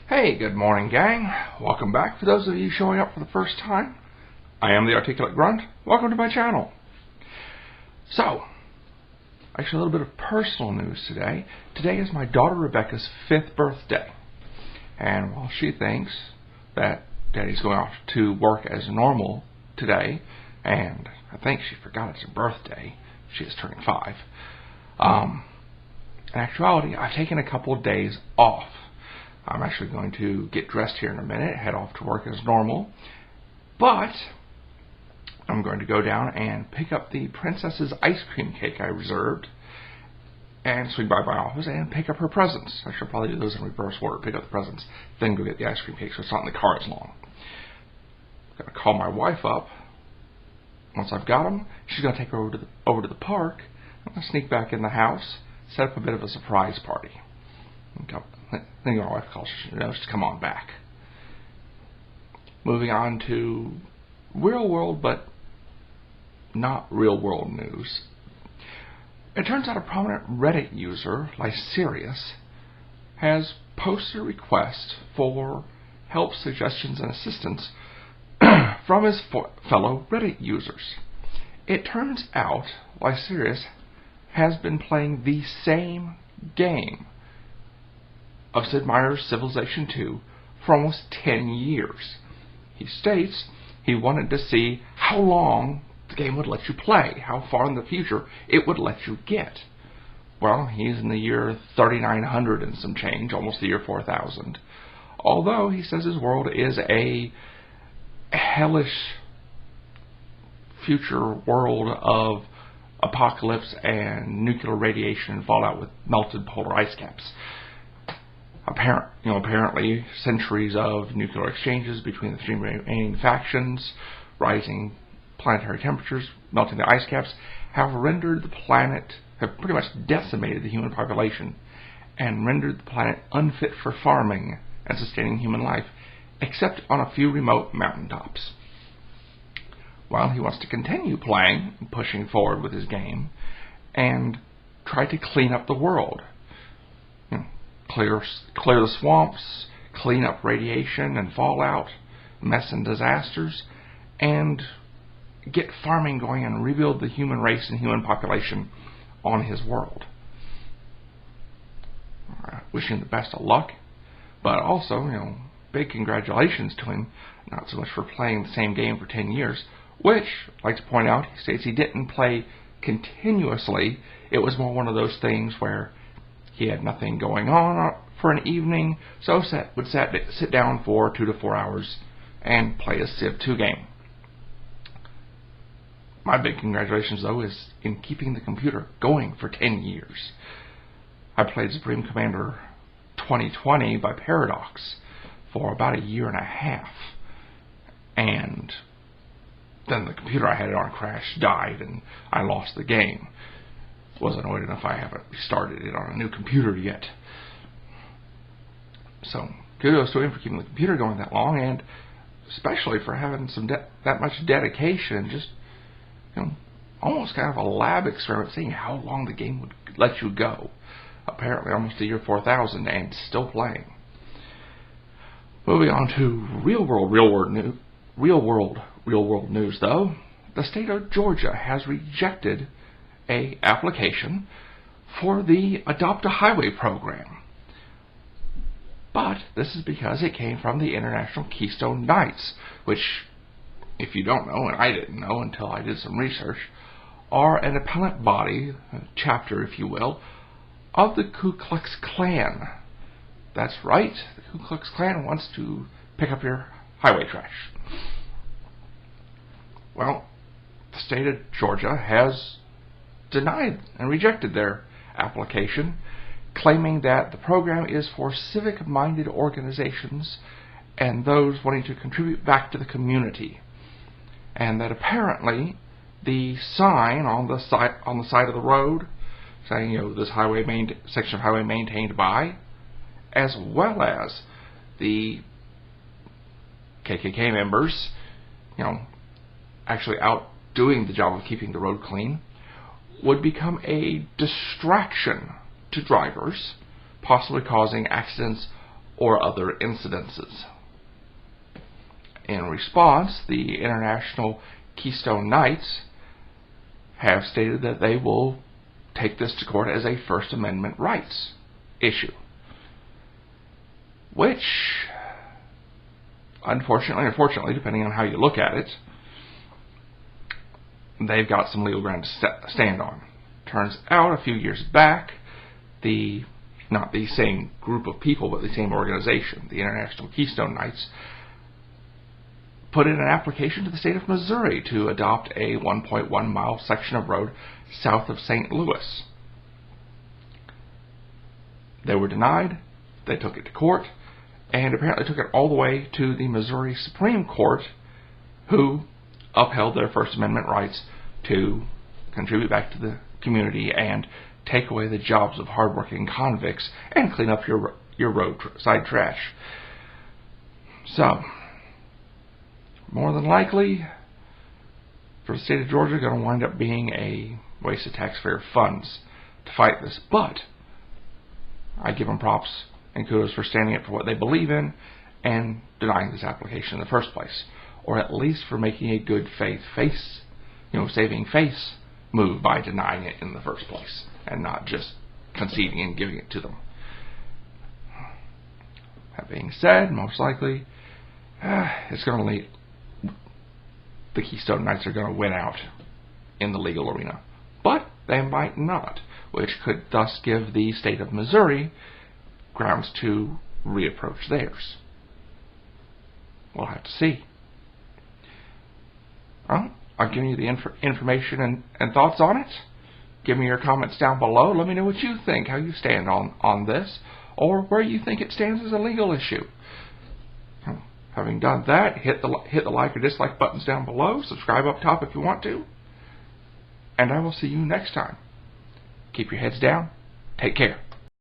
Hey, good morning, gang. Welcome back. For those of you showing up for the first time, I am the Articulate Grunt. Welcome to my channel. So, actually a little bit of personal news today. Today is my daughter Rebecca's 5th birthday. And while she thinks that Daddy's going off to work as normal today, and I think she forgot it's her birthday, she is turning 5, in actuality, I've taken a couple of days off. I'm actually going to get dressed here in a minute, head off to work as normal, but I'm going to go down and pick up the princess's ice cream cake I reserved and swing by my office and pick up her presents. I should probably do those in reverse order, pick up the presents, then go get the ice cream cake so it's not in the car as long. I'm going to call my wife up. Once I've got them, she's going to take her over to the park. I'm going to sneak back in the house, set up a bit of a surprise party. Then my wife calls her, she knows to come on back. Moving on to real world, but not real world news. It turns out a prominent Reddit user, Lyserious, has posted a request for help, suggestions, and assistance from his fellow Reddit users. It turns out Lyserious has been playing the same game of Sid Meier's Civilization 2 for almost 10 years. He states he wanted to see how long the game would let you play, how far in the future it would let you get. Well, he's in the year 3900 and some change, almost the year 4000. Although he says his world is a hellish future world of apocalypse and nuclear radiation and fallout with melted polar ice caps. Apparently, centuries of nuclear exchanges between the three remaining factions, rising planetary temperatures, melting the ice caps, have pretty much decimated the human population and rendered the planet unfit for farming and sustaining human life, except on a few remote mountaintops. Well, he wants to continue playing, pushing forward with his game, and try to clean up the world. Clear the swamps, clean up radiation and fallout, mess and disasters, and get farming going and rebuild the human race and human population on his world. Wishing him the best of luck, but also, big congratulations to him, not so much for playing the same game for 10 years, which, I'd like to point out, he states he didn't play continuously. It was more one of those things where he had nothing going on for an evening, so would sit down for 2 to 4 hours and play a Civ 2 game. My big congratulations, though, is in keeping the computer going for 10 years. I played Supreme Commander 2020 by Paradox for about 1.5 years, and then the computer I had it on crashed, died, and I lost the game. Wasn't annoyed enough I haven't restarted it on a new computer yet. So, kudos to him for keeping the computer going that long, and especially for having that much dedication, just, almost kind of a lab experiment, seeing how long the game would let you go. Apparently almost the year 4000 and still playing. Moving on to real world news, though. The state of Georgia has rejected an application for the Adopt a Highway program. But this is because it came from the International Keystone Knights, which, if you don't know, and I didn't know until I did some research, are an appellate body, a chapter, if you will, of the Ku Klux Klan. That's right, the Ku Klux Klan wants to pick up your highway trash. Well, the state of Georgia has denied and rejected their application, claiming that the program is for civic-minded organizations and those wanting to contribute back to the community, and that apparently the sign on the side of the road saying, this section of highway maintained by, as well as the KKK members, actually out doing the job of keeping the road clean, would become a distraction to drivers, possibly causing accidents or other incidences. In response, the International Keystone Knights have stated that they will take this to court as a First Amendment rights issue, which, unfortunately, unfortunately, depending on how you look at it, they've got some legal ground to stand on. Turns out, a few years back, not the same group of people, but the same organization, the International Keystone Knights, put in an application to the state of Missouri to adopt a 1.1 mile section of road south of St. Louis. They were denied. They took it to court, and apparently took it all the way to the Missouri Supreme Court, who upheld their First Amendment rights to contribute back to the community and take away the jobs of hardworking convicts and clean up your roadside trash. So, more than likely, for the state of Georgia, going to wind up being a waste of taxpayer funds to fight this. But I give them props and kudos for standing up for what they believe in and denying this application in the first place, or at least for making a good faith saving face move by denying it in the first place and not just conceding and giving it to them. That being said, most likely it's going to lead. The Keystone Knights are going to win out in the legal arena. But they might not, which could thus give the state of Missouri grounds to reapproach theirs. We'll have to see. Well, I've given you the information and thoughts on it. Give me your comments down below. Let me know what you think, how you stand on this, or where you think it stands as a legal issue. Having done that, hit the like or dislike buttons down below. Subscribe up top if you want to. And I will see you next time. Keep your heads down. Take care.